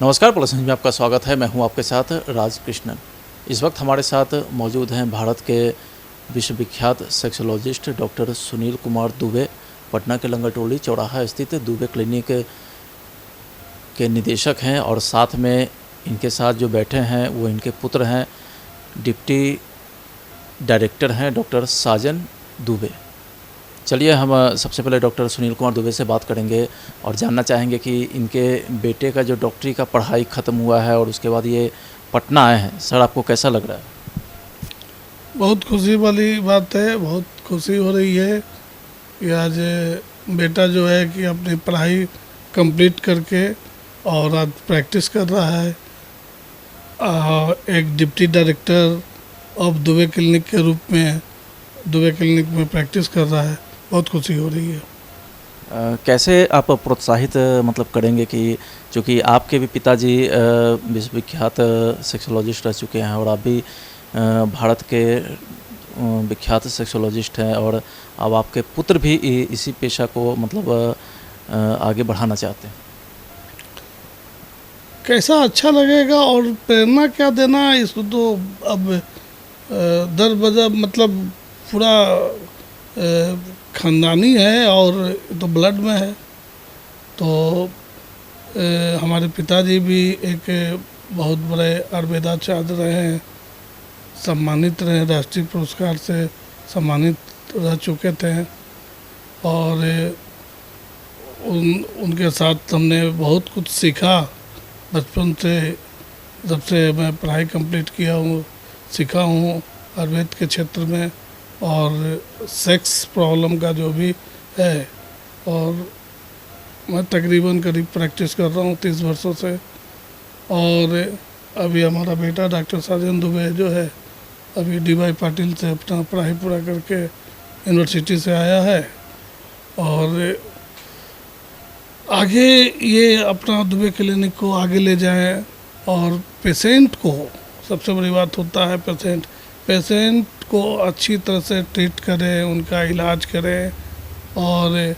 नमस्कार, प्लस में आपका स्वागत है। मैं हूं आपके साथ राज कृष्णन। इस वक्त हमारे साथ मौजूद हैं भारत के विश्वविख्यात सेक्सोलॉजिस्ट डॉक्टर सुनील कुमार दुबे, पटना के लंगरटोली चौराहा स्थित दुबे क्लिनिक के निदेशक हैं, और साथ में इनके साथ जो बैठे हैं वो इनके पुत्र हैं, डिप्टी डायरेक्टर हैं डॉक्टर साजन दुबे। चलिए हम सबसे पहले डॉक्टर सुनील कुमार दुबे से बात करेंगे और जानना चाहेंगे कि इनके बेटे का जो डॉक्टरी का पढ़ाई ख़त्म हुआ है और उसके बाद ये पटना आए हैं, सर आपको कैसा लग रहा है? बहुत खुशी वाली बात है। बहुत खुशी हो रही है कि आज बेटा जो है कि अपनी पढ़ाई कंप्लीट करके और आज प्रैक्टिस कर रहा है। एक deputy director of Dubey clinic के रूप में दुबे क्लिनिक में प्रैक्टिस कर रहा है। बहुत खुशी हो रही है। कैसे आप प्रोत्साहित मतलब करेंगे कि चूँकि आपके भी पिताजी विश्वविख्यात सेक्सोलॉजिस्ट रह चुके हैं और आप भी भारत के विख्यात सेक्सोलॉजिस्ट हैं, और अब आपके पुत्र भी इसी पेशा को मतलब आगे बढ़ाना चाहते हैं, कैसा अच्छा लगेगा और प्रेरणा क्या देना, इसको तो अब दर बदर मतलब पूरा ख़ानदानी है और तो ब्लड में है। तो हमारे पिताजी भी एक बहुत बड़े आयुर्वेदाचार्य रहे हैं, सम्मानित रहे, राष्ट्रीय पुरस्कार से सम्मानित रह चुके थे। और उनके साथ हमने बहुत कुछ सीखा बचपन से। जब से मैं पढ़ाई कंप्लीट किया हूँ, सीखा हूँ आयुर्वेद के क्षेत्र में और सेक्स प्रॉब्लम का जो भी है। और मैं तकरीबन करीब प्रैक्टिस कर रहा हूँ 30 वर्षों से। और अभी हमारा बेटा डॉक्टर साजन दुबे जो है अभी डी.वाई. पाटिल से अपना पढ़ाई पूरा करके यूनिवर्सिटी से आया है, और आगे ये अपना दुबे क्लिनिक को आगे ले जाएं और पेशेंट को, सबसे बड़ी बात होता है पेशेंट को अच्छी तरह से ट्रीट करें, उनका इलाज करें और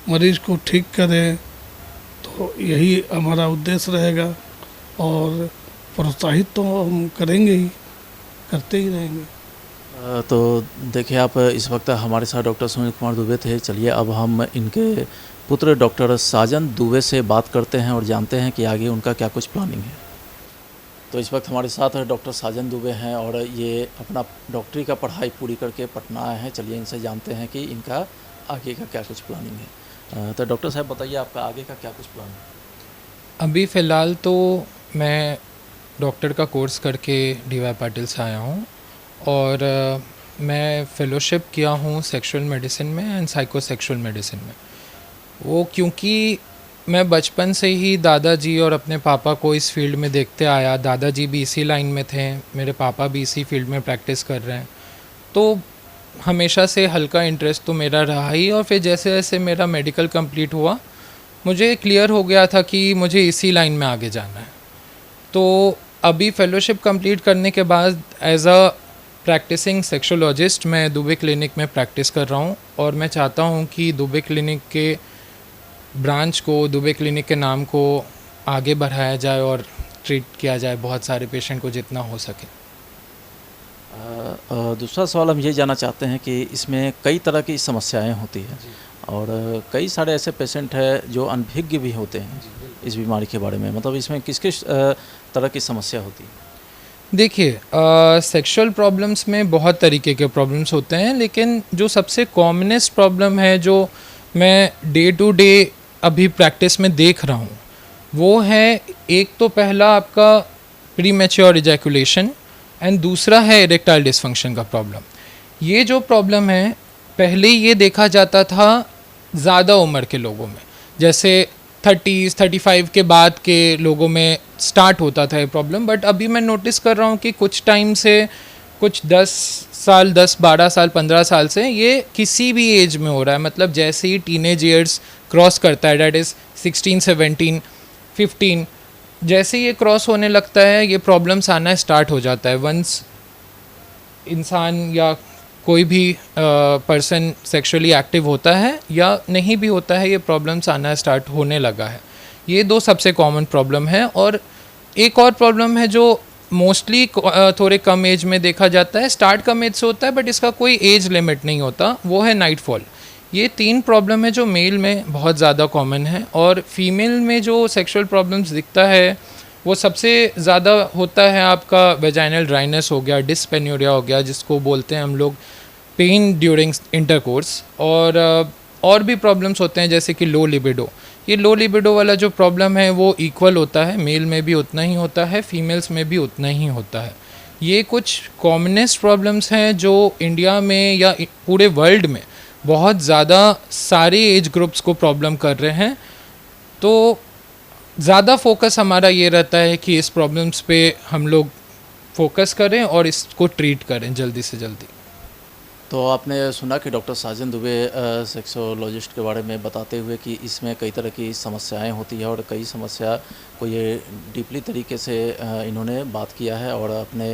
मरीज़ को ठीक करें। तो यही हमारा उद्देश्य रहेगा और प्रोत्साहित तो हम करेंगे ही, करते ही रहेंगे। तो देखिए, आप इस वक्त हमारे साथ डॉक्टर सुनील कुमार दुबे थे। चलिए अब हम इनके पुत्र डॉक्टर साजन दुबे से बात करते हैं और जानते हैं कि आगे उनका क्या कुछ प्लानिंग है। तो इस वक्त हमारे साथ डॉक्टर साजन दुबे हैं और ये अपना डॉक्टरी का पढ़ाई पूरी करके पटना आए हैं। चलिए इनसे जानते हैं कि इनका आगे का क्या कुछ प्लानिंग है। तो डॉक्टर साहब बताइए, आपका आगे का क्या कुछ प्लान है? अभी फ़िलहाल तो मैं डॉक्टर का कोर्स करके डी.वाई. पाटिल से आया हूँ, और मैं फ़ेलोशिप किया हूँ सेक्सुअल मेडिसिन में एंड साइकोसेक्सुअल मेडिसिन में। वो क्योंकि मैं बचपन से ही दादाजी और अपने पापा को इस फील्ड में देखते आया। दादाजी भी इसी लाइन में थे, मेरे पापा भी इसी फील्ड में प्रैक्टिस कर रहे हैं, तो हमेशा से हल्का इंटरेस्ट तो मेरा रहा ही। और फिर जैसे जैसे मेरा मेडिकल कंप्लीट हुआ, मुझे क्लियर हो गया था कि मुझे इसी लाइन में आगे जाना है। तो अभी फ़ेलोशिप कंप्लीट करने के बाद एज अ प्रैक्टिसिंग सेक्सोलॉजिस्ट मैं दुबे क्लिनिक में प्रैक्टिस कर रहा हूँ, और मैं चाहता हूँ कि दुबे क्लिनिक के ब्रांच को, दुबे क्लिनिक के नाम को आगे बढ़ाया जाए और ट्रीट किया जाए बहुत सारे पेशेंट को जितना हो सके। दूसरा सवाल हम ये जानना चाहते हैं कि इसमें कई तरह की समस्याएं होती हैं और कई सारे ऐसे पेशेंट हैं जो अनभिज्ञ भी होते हैं इस बीमारी के बारे में। मतलब इसमें किस किस तरह की समस्या होती है? देखिए, सेक्सुअल प्रॉब्लम्स में बहुत तरीके के प्रॉब्लम्स होते हैं, लेकिन जो सबसे कॉमनेस्ट प्रॉब्लम है जो मैं डे टू डे अभी प्रैक्टिस में देख रहा हूँ, वो है एक तो पहला आपका प्री मैच्योर इजैकुलेशन एंड दूसरा है इरेक्टाइल डिसफंक्शन का प्रॉब्लम। ये जो प्रॉब्लम है पहले ये देखा जाता था ज़्यादा उम्र के लोगों में, जैसे 30-35 के बाद के लोगों में स्टार्ट होता था ये प्रॉब्लम। बट अभी मैं नोटिस कर रहा हूँ कि कुछ टाइम से, कुछ 10 साल, 10, 12 साल, 15 साल से ये किसी भी एज में हो रहा है। मतलब जैसे ही टीनेज ईयर्स क्रॉस करता है, डैट इज़ 16, 17, 15, जैसे ये क्रॉस होने लगता है ये प्रॉब्लम्स आना स्टार्ट हो जाता है। वंस इंसान या कोई भी पर्सन सेक्सुअली एक्टिव होता है या नहीं भी होता है, ये प्रॉब्लम्स आना स्टार्ट होने लगा है। ये दो सबसे कॉमन प्रॉब्लम है। और एक और प्रॉब्लम है जो मोस्टली थोड़े कम एज में देखा जाता है, स्टार्ट कम एज से होता है बट इसका कोई एज लिमिट नहीं होता, वो है नाइट फॉल। ये 3 प्रॉब्लम है जो मेल में बहुत ज़्यादा कॉमन है। और फीमेल में जो सेक्सुअल प्रॉब्लम्स दिखता है वो सबसे ज़्यादा होता है आपका वेजाइनल ड्राइनेस हो गया, डिस्पेन्यूरिया हो गया, जिसको बोलते हैं हम लोग पेन ड्यूरिंग इंटरकोर्स। और भी प्रॉब्लम्स होते हैं जैसे कि लो लिबिडो। ये लो लिबिडो वाला जो प्रॉब्लम है वो इक्वल होता है, मेल में भी उतना ही होता है, फीमेल्स में भी उतना ही होता है। ये कुछ कॉमनेस्ट प्रॉब्लम्स हैं जो इंडिया में या पूरे वर्ल्ड में बहुत ज़्यादा सारे एज ग्रुप्स को प्रॉब्लम कर रहे हैं। तो ज़्यादा फोकस हमारा ये रहता है कि इस प्रॉब्लम्स पे हम लोग फोकस करें और इसको ट्रीट करें जल्दी से जल्दी। तो आपने सुना कि डॉक्टर साजन दुबे सेक्सोलॉजिस्ट के बारे में बताते हुए कि इसमें कई तरह की समस्याएं होती है और कई समस्या को ये डीपली तरीके से इन्होंने बात किया है और अपने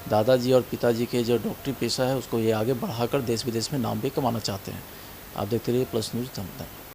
दादाजी और पिताजी के जो डॉक्टरी पेशा है उसको ये आगे बढ़ाकर देश विदेश में नाम भी कमाना चाहते हैं। आप देखते रहिए प्लस न्यूज़ धमतरी।